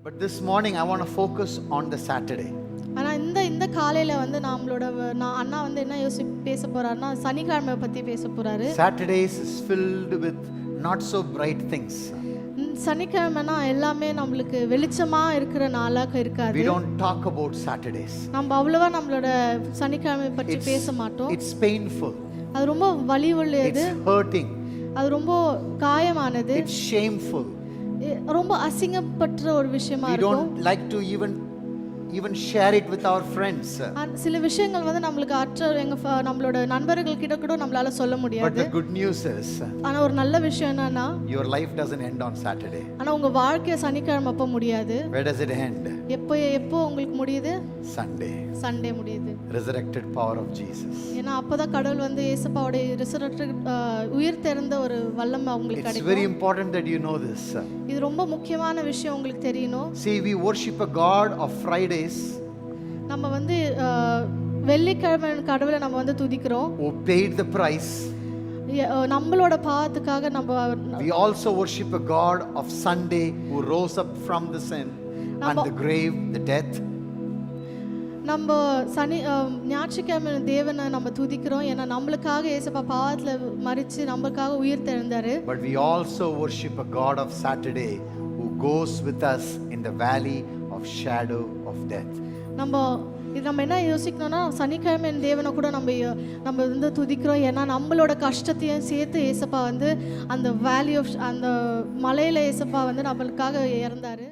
But this morning I want to focus on the Saturday. ஆனா இந்த காலையில வந்து நம்மளோட அண்ணா வந்து என்ன பேச போறாருன்னா சனிக்கிழமை பத்தி பேச போறாரு. Saturdays is filled with not so bright things. சனிக்கிழமைனா எல்லாமே நம்மளுக்கு வெளிச்சமா இருக்கிற நாளாக இருக்காது. We don't talk about Saturdays. நம்ம அவ்வளவா நம்மளோட சனிக்கிழமை பற்றி பேச மாட்டோம். It's painful. அது ரொம்ப வலி உள்ளது. It's hurting. அது ரொம்ப காயமானது. It's shameful. ரொம்ப அசிங்கப்பட்ட ஒரு விஷயமா இருக்கும். We don't like to even share it with our friends. சில விஷயங்கள் வந்து நம்மளுக்கு நம்மளோட நண்பர்கள் கிட்ட கூட நம்மளால சொல்ல முடியாது. But the good news is, ஆனா ஒரு நல்ல விஷயம் என்னன்னா your life doesn't end on Saturday. ஆனா உங்க வாழ்க்கை சனிக்கிழமை அப்ப முடியாது. Where does it end? எப்போ உங்களுக்கு முடியுது? சண்டே முடியுது. Resurrected power of Jesus. ஏன்னா அப்பதான் கடவுள் வந்து இயேசுவோட resurrected உயிர் தெழுந்த ஒரு வல்லமை உங்களுக்கு கிடைக்கும். It's very important that you know this. இது ரொம்ப முக்கியமான விஷயம் உங்களுக்கு தெரியணும். See, we worship a God of Fridays. நம்ம வந்து வெள்ளிக்கிழமை கடவுளை நம்ம வந்து துதிக்கிறோம். Who paid the price. நம்மளோட பாவத்துக்காக நம்ம. We also worship a God of Sunday who rose up from the sin and the grave, the death. நம்ம ஞாயிற்றுக்கிழமை தேவனை நம்ம துதிக்கிறோம். ஏன்னா நம்மளுக்காக இயேசுப்பா பாவத்துல மரிச்சு நம்மளுக்காக உயிர் தெழுந்தாரு. But we also worship a God of Saturday who goes with us in the valley of shadow of death. நம்ம என்ன யோசிக்கணும்னா சனிக்கிழமை தேவனை கூட நம்ம வந்து துதிக்கிறோம். ஏன்னா நம்மளோட கஷ்டத்தையும் சேர்த்து இயேசுப்பா வந்து அந்த வேலி ஆஃப் அந்த மலையில இயேசுப்பா வந்து நம்மளுக்காக இறந்தாரு.